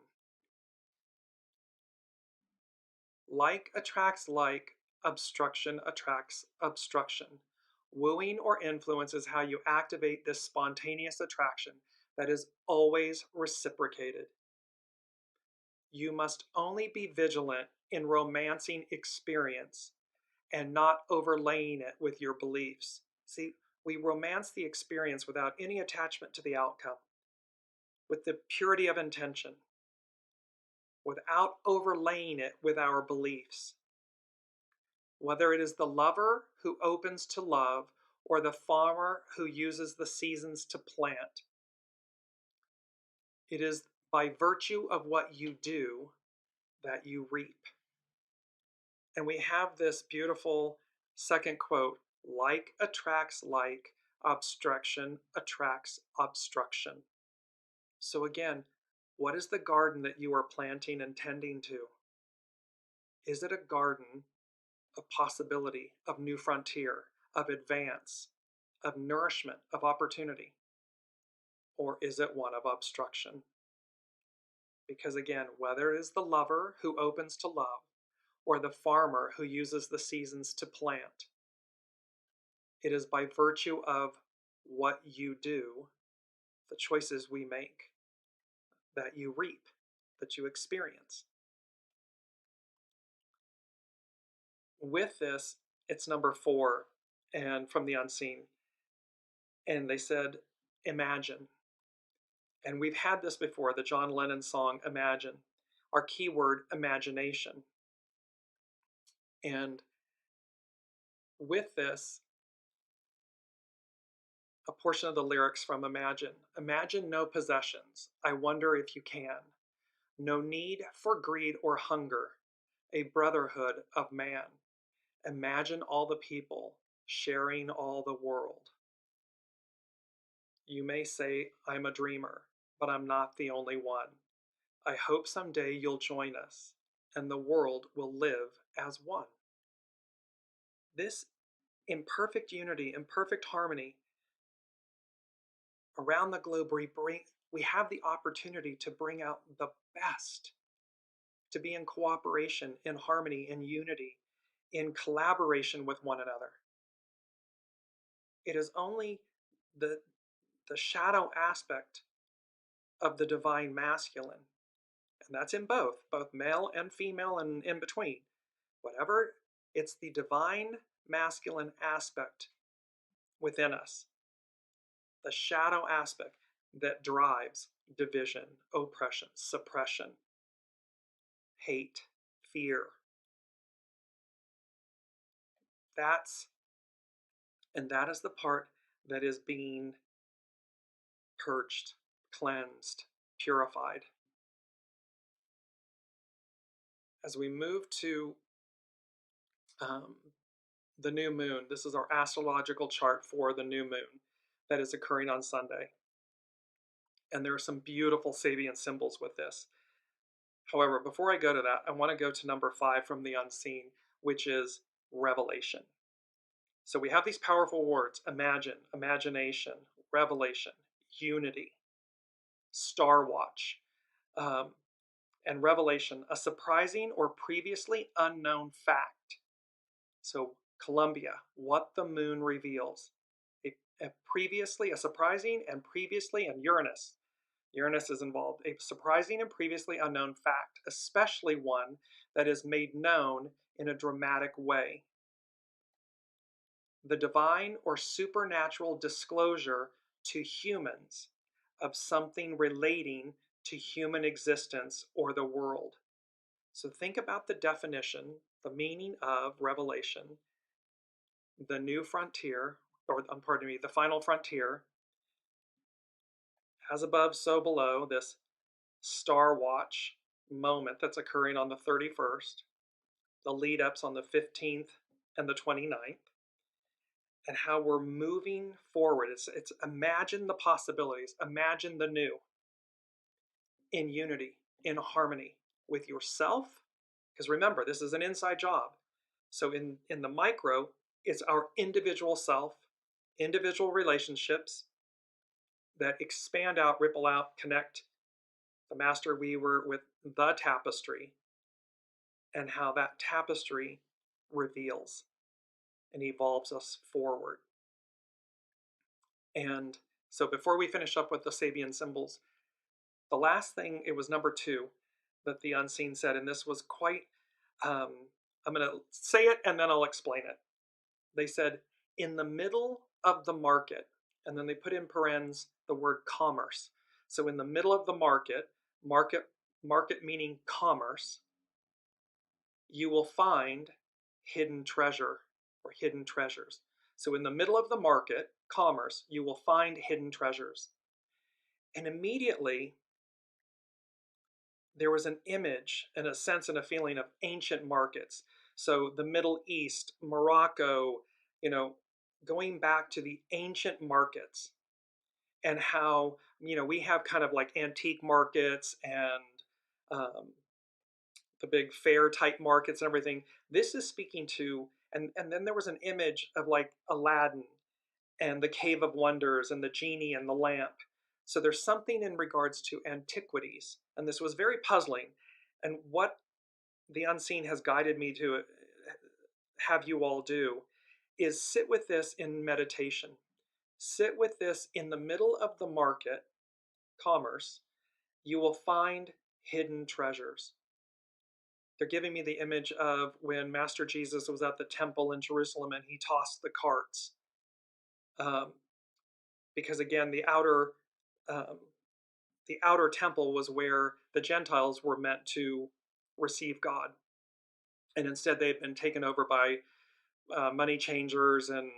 Like attracts like, obstruction attracts obstruction. Wooing or influence is how you activate this spontaneous attraction that is always reciprocated. You must only be vigilant in romancing experience and not overlaying it with your beliefs. See, we romance the experience without any attachment to the outcome, with the purity of intention, without overlaying it with our beliefs. Whether it is the lover who opens to love or the farmer who uses the seasons to plant, it is by virtue of what you do that you reap. And we have this beautiful second quote, like attracts like, obstruction attracts obstruction. So again, what is the garden that you are planting and tending to? Is it a garden of possibility, of new frontier, of advance, of nourishment, of opportunity? Or is it one of obstruction? Because again, whether it is the lover who opens to love or the farmer who uses the seasons to plant, it is by virtue of what you do, the choices we make. that you reap, that you experience. With this, it's number 4, and from the unseen. And they said, imagine. And we've had this before, the John Lennon song, Imagine. Our keyword, imagination. And with this, a portion of the lyrics from Imagine. Imagine no possessions. I wonder if you can. No need for greed or hunger. A brotherhood of man. Imagine all the people sharing all the world. You may say I'm a dreamer, but I'm not the only one. I hope someday you'll join us, and the world will live as one. This imperfect unity, imperfect harmony around the globe, we have the opportunity to bring out the best, to be in cooperation, in harmony, in unity, in collaboration with one another. It is only the shadow aspect of the divine masculine, and that's in both male and female and in between. Whatever, it's the divine masculine aspect within us, the shadow aspect that drives division, oppression, suppression, hate, fear. That is the part that is being purged, cleansed, purified. As we move to the new moon, this is our astrological chart for the new moon that is occurring on Sunday. And there are some beautiful Sabian symbols with this. However, before I go to that, I want to go to number 5 from the unseen, which is revelation. So we have these powerful words: imagine, imagination, revelation, unity, STARWATCH, and revelation, a surprising or previously unknown fact. So Columbia, what the moon reveals. A surprising and previously, and Uranus is involved, a surprising and previously unknown fact, especially one that is made known in a dramatic way. The divine or supernatural disclosure to humans of something relating to human existence or the world. So think about the definition, the meaning of revelation, the new frontier, or pardon me, the final frontier, as above, so below, this STARWATCH moment that's occurring on the 31st, the lead-ups on the 15th and the 29th, and how we're moving forward. It's imagine the possibilities, imagine the new, in unity, in harmony with yourself, because remember, this is an inside job. So in the micro, it's our individual self, individual relationships that expand out, ripple out, connect the master weaver with the tapestry, and how that tapestry reveals and evolves us forward. And so before we finish up with the Sabian symbols, the last thing, it was number 2 that the unseen said, and this was quite, I'm going to say it and then I'll explain it. They said, in the middle of the market, and then they put in parens the word commerce. So in the middle of the market meaning commerce, you will find hidden treasure or hidden treasures. So in the middle of the market, commerce, you will find hidden treasures. And immediately, there was an image and a sense and a feeling of ancient markets. So the Middle East, Morocco, going back to the ancient markets, and how, we have kind of like antique markets and the big fair type markets and everything. This is speaking to, and then there was an image of like Aladdin and the Cave of Wonders and the genie and the lamp. So there's something in regards to antiquities, and this was very puzzling. And what the unseen has guided me to have you all do is sit with this in meditation. Sit with this in the middle of the market, commerce. you will find hidden treasures. They're giving me the image of when Master Jesus was at the temple in Jerusalem and he tossed the carts. Because again, um, the outer temple was where the Gentiles were meant to receive God, and instead they've been taken over by money changers and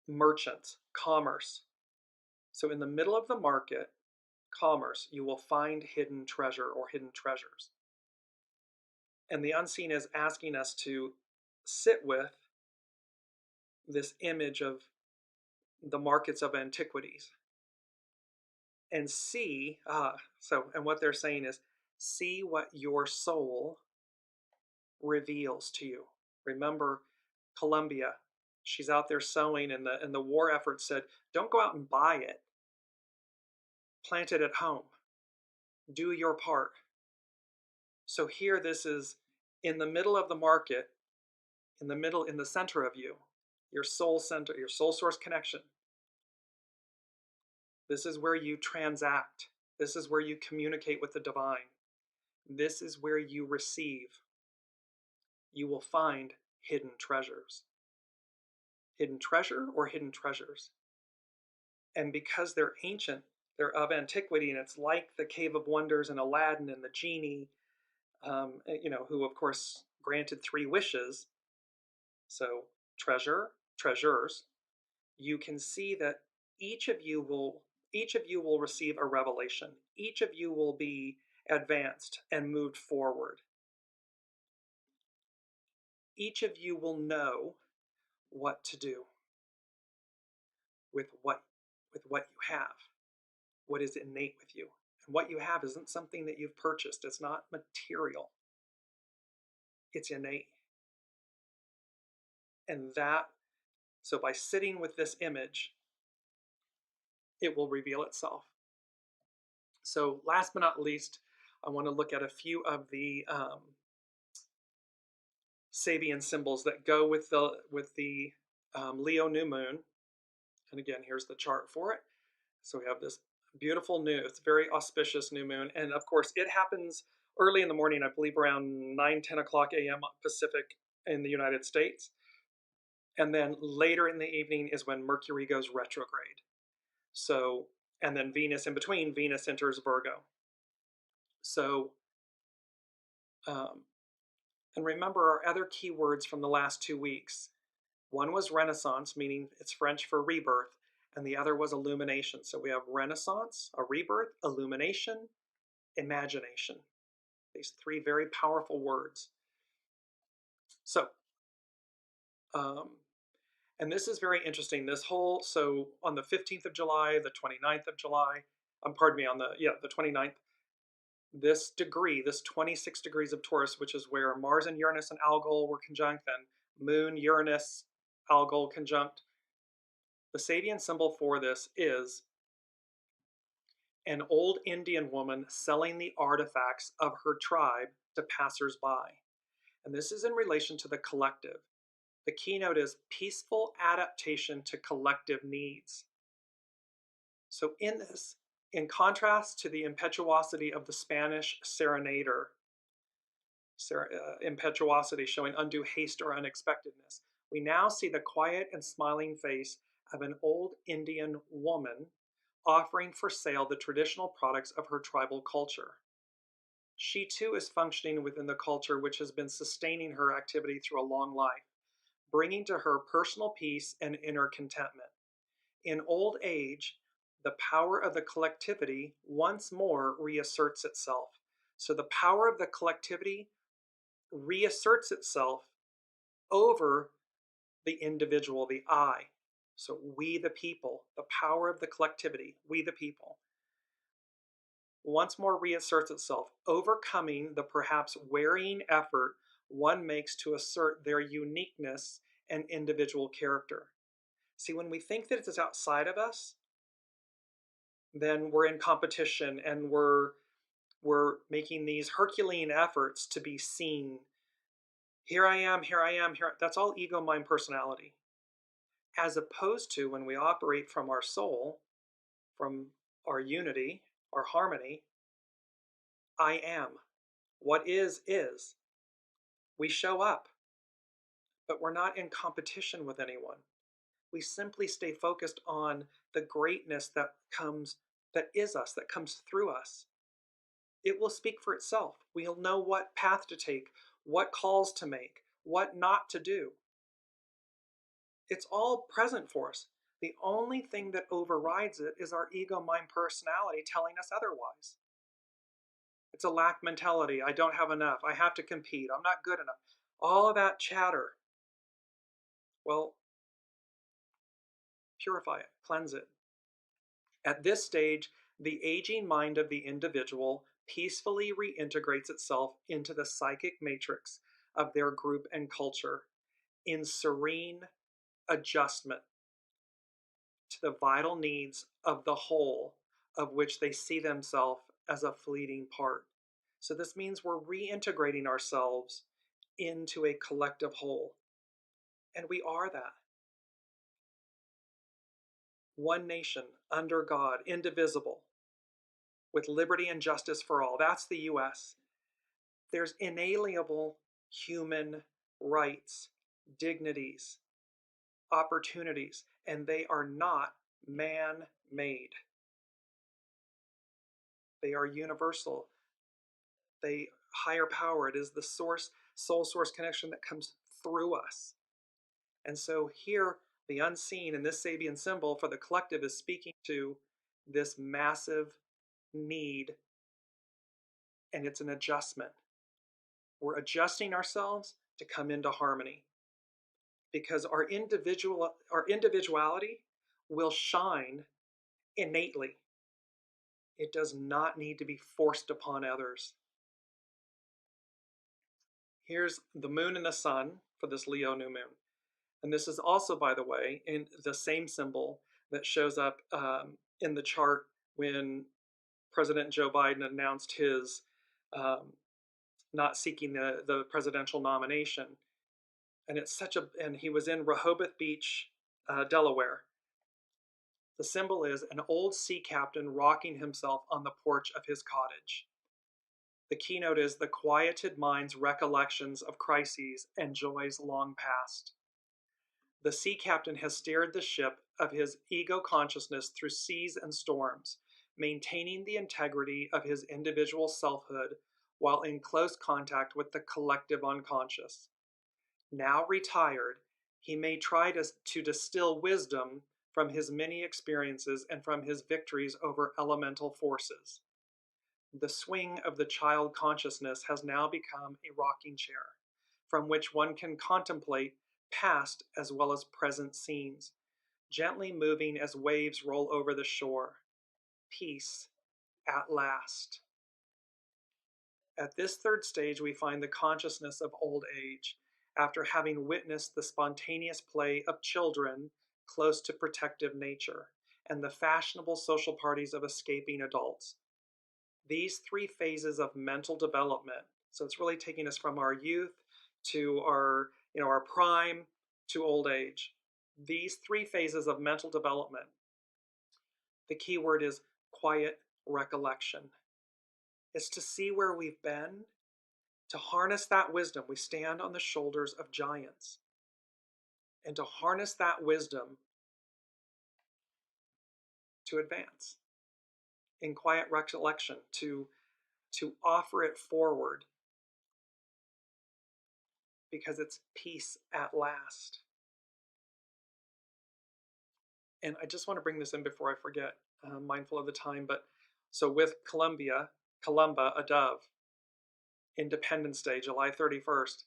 merchants, commerce. So in the middle of the market, commerce, you will find hidden treasure or hidden treasures. And the unseen is asking us to sit with this image of the markets of antiquities and see, and what they're saying is, see what your soul reveals to you. Remember Columbia, she's out there sewing, and the war effort said, don't go out and buy it. Plant it at home. Do your part. So here, this is in the middle of the market, in the center of you, your soul center, your soul source connection. This is where you transact. This is where you communicate with the divine. This is where you receive. You will find hidden treasures. Hidden treasure or hidden treasures. And because they're ancient, they're of antiquity, and it's like the Cave of Wonders and Aladdin and the genie, who of course granted 3 wishes. So treasures. You can see that each of you will receive a revelation. Each of you will be advanced and moved forward. Each of you will know what to do with what you have, what is innate with you. And what you have isn't something that you've purchased. It's not material. It's innate. And so by sitting with this image, it will reveal itself. So last but not least, I want to look at a few of the SABIAN symbols that go with the Leo new moon. And again, here's the chart for it. So we have this beautiful it's very auspicious new moon. And of course, it happens early in the morning, I believe around 9-10 o'clock a.m. Pacific in the United States. And then later in the evening is when Mercury goes retrograde. So, and then Venus in between, Venus enters Virgo. So, and remember our other keywords from the last 2 weeks. One was Renaissance, meaning it's French for rebirth, and the other was illumination. So we have Renaissance, a rebirth, illumination, imagination. These 3 very powerful words. So, and this is very interesting. So on the 15th of July, the 29th of July, on the 29th, this 26 degrees of Taurus, which is where Mars and Uranus and Algol were conjunct, and Moon, Uranus, Algol conjunct. The Sabian symbol for this is an old Indian woman selling the artifacts of her tribe to passers-by. And this is in relation to the collective. The keynote is peaceful adaptation to collective needs. So in this, in contrast to the impetuosity of the Spanish serenader, impetuosity showing undue haste or unexpectedness, we now see the quiet and smiling face of an old Indian woman offering for sale the traditional products of her tribal culture. She too is functioning within the culture which has been sustaining her activity through a long life, bringing to her personal peace and inner contentment. In old age, the power of the collectivity once more reasserts itself. So the power of the collectivity reasserts itself over the individual, the I. So we the people, the power of the collectivity, we the people, once more reasserts itself, overcoming the perhaps wearying effort one makes to assert their uniqueness and individual character. See, when we think that it's outside of us, then we're in competition and we're making these Herculean efforts to be seen. Here I am, here I am, here. That's all ego, mind, personality. As opposed to when we operate from our soul, from our unity, or harmony. I am. What is. We show up, but we're not in competition with anyone. We simply stay focused on the greatness that is us, that comes through us. It will speak for itself. We'll know what path to take, what calls to make, what not to do. It's all present for us. The only thing that overrides it is our ego mind personality telling us otherwise. It's a lack mentality. I don't have enough. I have to compete. I'm not good enough. All of that chatter. Well, purify it, cleanse it. At this stage, the aging mind of the individual peacefully reintegrates itself into the psychic matrix of their group and culture in serene adjustment to the vital needs of the whole, of which they see themselves as a fleeting part. So this means we're reintegrating ourselves into a collective whole. And we are that. One nation, under God, indivisible, with liberty and justice for all. That's the U.S. There's inalienable human rights, dignities, opportunities, and they are not man-made. They are universal. They higher power. It is the source, soul source connection that comes through us. And so here, the unseen in this Sabian symbol for the collective is speaking to this massive need, and it's an adjustment. We're adjusting ourselves to come into harmony, because our individuality will shine innately. It does not need to be forced upon others. Here's the moon and the sun for this Leo new moon. And this is also, by the way, in the same symbol that shows up in the chart when President Joe Biden announced his not seeking the presidential nomination. And and he was in Rehoboth Beach, Delaware. The symbol is an old sea captain rocking himself on the porch of his cottage. The keynote is the quieted mind's recollections of crises and joys long past. The sea captain has steered the ship of his ego consciousness through seas and storms, maintaining the integrity of his individual selfhood while in close contact with the collective unconscious. Now retired, he may try to distill wisdom from his many experiences and from his victories over elemental forces. The swing of the child consciousness has now become a rocking chair, from which one can contemplate past as well as present scenes, gently moving as waves roll over the shore. Peace at last. At this third stage, we find the consciousness of old age, after having witnessed the spontaneous play of children close to protective nature, and the fashionable social parties of escaping adults. These three phases of mental development, so it's really taking us from our youth to our prime to old age. These three phases of mental development, the key word is quiet recollection. It's to see where we've been, to harness that wisdom. We stand on the shoulders of giants. And to harness that wisdom to advance in quiet recollection, to offer it forward, because it's peace at last. And I just want to bring this in before I forget, mindful of the time, but so with Columba, a dove, Independence Day, July 31st.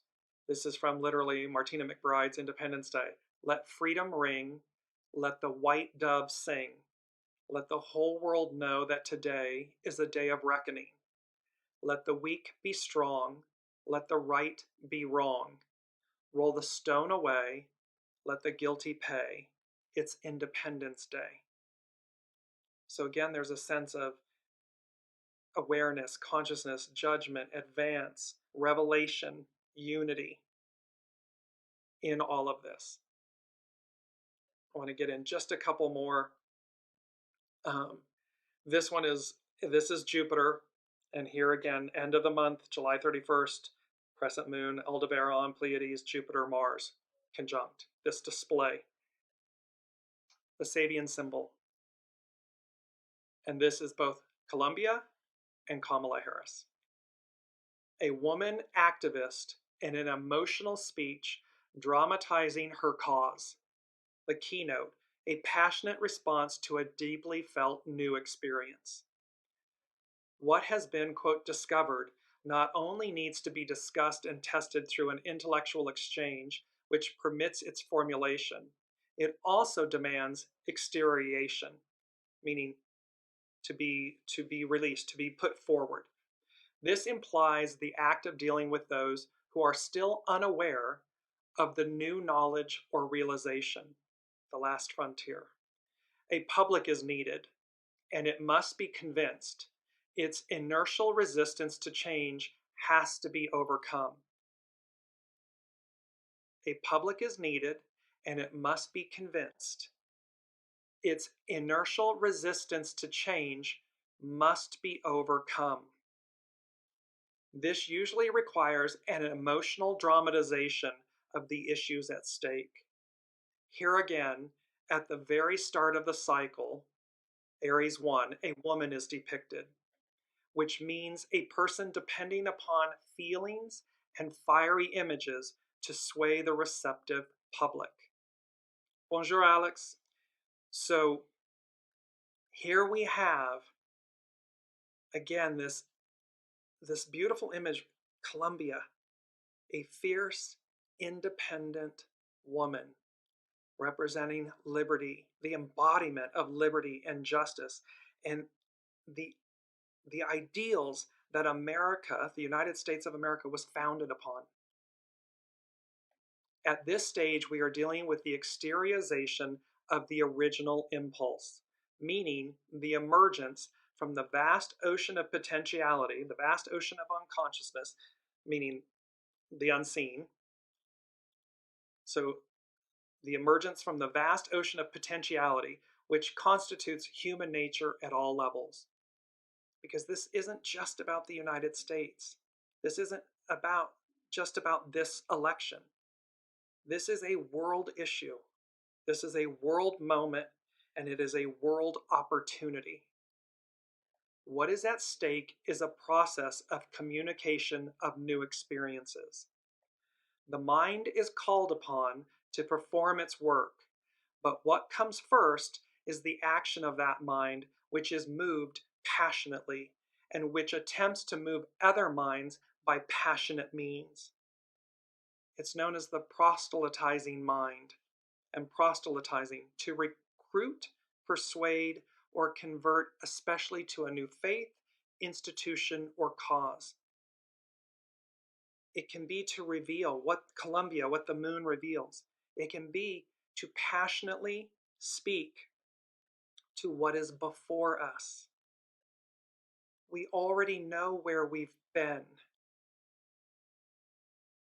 This is from literally Martina McBride's Independence Day. Let freedom ring, let the white dove sing. Let the whole world know that today is a day of reckoning. Let the weak be strong, let the right be wrong. Roll the stone away, let the guilty pay. It's Independence Day. So again, there's a sense of awareness, consciousness, judgment, advance, revelation, unity in all of this. I want to get in just a couple more. This one is This is Jupiter, and here again, end of the month, July 31st, crescent moon, Aldebaran, Pleiades, Jupiter, Mars, conjunct. This display, the Sabian symbol. And this is both Columbia and Kamala Harris. A woman activist in an emotional speech dramatizing her cause. The keynote, a passionate response to a deeply felt new experience. What has been, quote, discovered not only needs to be discussed and tested through an intellectual exchange which permits its formulation, it also demands exterioration, meaning to be released, to be put forward. This implies the act of dealing with those who are still unaware of the new knowledge or realization, the last frontier. A public is needed, and it must be convinced. Its inertial resistance to change has to be overcome. A public is needed, and it must be convinced. Its inertial resistance to change must be overcome. This usually requires an emotional dramatization of the issues at stake. Here again, at the very start of the cycle, Aries 1, a woman is depicted, which means a person depending upon feelings and fiery images to sway the receptive public. Bonjour, Alex. So here we have, again, this beautiful image, Columbia, a fierce, independent woman representing liberty, the embodiment of liberty and justice, and the ideals that America, the United States of America, was founded upon. At this stage, we are dealing with the exteriorization of the original impulse, meaning the emergence from the vast ocean of potentiality, the vast ocean of unconsciousness, meaning the unseen. So the emergence from the vast ocean of potentiality, which constitutes human nature at all levels. Because this isn't just about the United States. This isn't just about this election. This is a world issue. This is a world moment, and it is a world opportunity. What is at stake is a process of communication of new experiences. The mind is called upon to perform its work, but what comes first is the action of that mind, which is moved passionately and which attempts to move other minds by passionate means. It's known as the proselytizing mind, and proselytizing, to recruit, persuade, or convert, especially to a new faith, institution, or cause. It can be to reveal what the moon reveals. It can be to passionately speak to what is before us. We already know where we've been.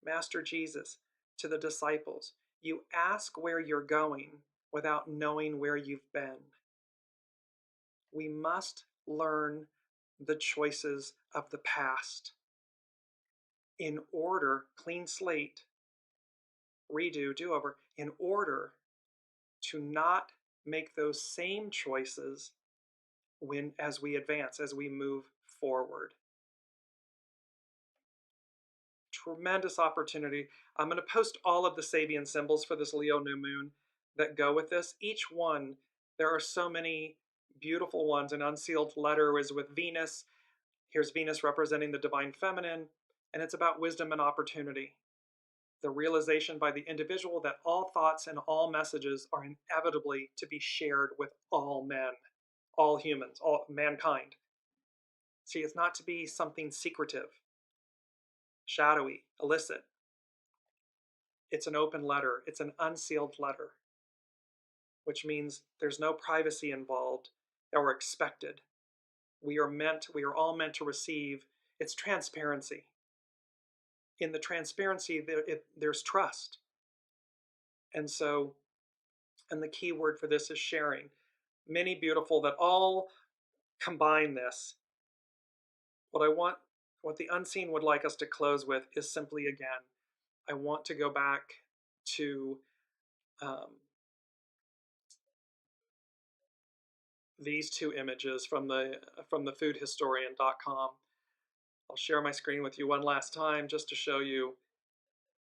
Master Jesus, to the disciples, you ask where you're going without knowing where you've been. We must learn the choices of the past in order, clean slate, redo, do-over, in order to not make those same choices as we advance, as we move forward. Tremendous opportunity. I'm going to post all of the Sabian symbols for this Leo new moon that go with this. Each one, there are so many beautiful ones. An unsealed letter is with Venus. Here's Venus representing the divine feminine, and it's about wisdom and opportunity. The realization by the individual that all thoughts and all messages are inevitably to be shared with all men, all humans, all mankind. See, it's not to be something secretive, shadowy, illicit. It's an open letter. It's an unsealed letter, which means there's no privacy involved or expected. We are all meant to receive. It's transparency. In the transparency, there's trust. And the key word for this is sharing. Many beautiful that all combine this. what the unseen would like us to close with is simply, again, I want to go back to these two images from the foodhistorian.com. I'll share my screen with you one last time just to show you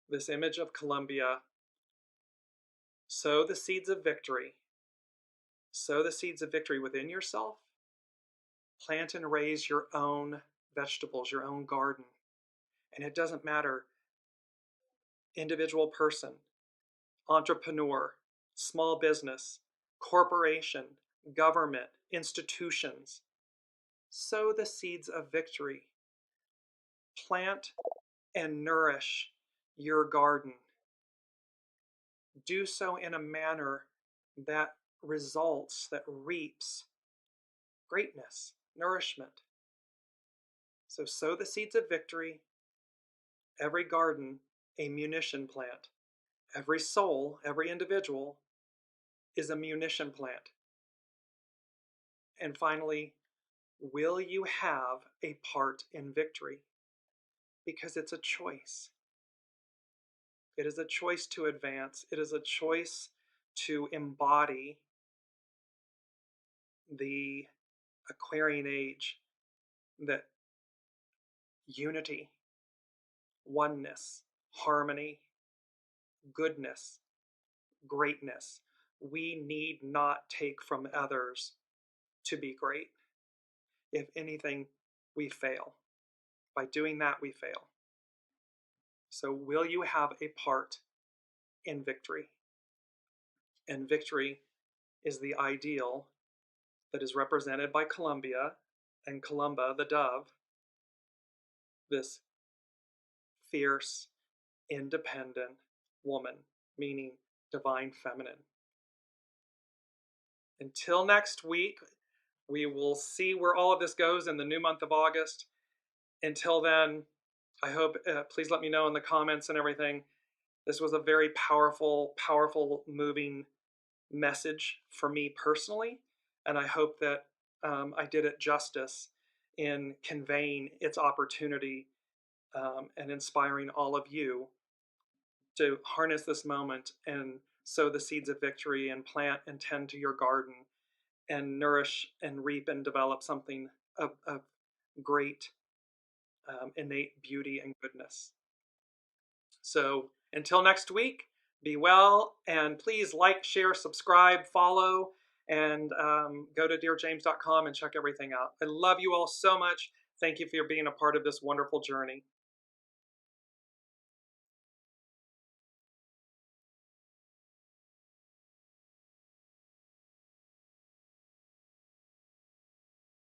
this image of Colombia. Sow the seeds of victory. Sow the seeds of victory within yourself. Plant and raise your own vegetables, your own garden. And it doesn't matter, individual person, entrepreneur, small business, corporation, government, institutions. Sow the seeds of victory. Plant and nourish your garden. Do so in a manner that results, that reaps greatness, nourishment. So sow the seeds of victory. Every garden, a munition plant. Every soul, every individual is a munition plant. And finally, will you have a part in victory? Because it's a choice. It is a choice to advance. It is a choice to embody the Aquarian age, that unity, oneness, harmony, goodness, greatness. We need not take from others to be great. If anything, we fail. By doing that, we fail. So will you have a part in victory? And victory is the ideal that is represented by Columbia and Columba, the dove, this fierce, independent woman, meaning divine feminine. Until next week, we will see where all of this goes in the new month of August. Until then, I hope, please let me know in the comments and everything. This was a very powerful, moving message for me personally, and I hope that I did it justice in conveying its opportunity and inspiring all of you to harness this moment and sow the seeds of victory and plant and tend to your garden and nourish and reap and develop something of great innate beauty and goodness. So until next week, be well, and please like, share, subscribe, follow, and go to dearjames.com and check everything out. I love you all so much. Thank you for being a part of this wonderful journey.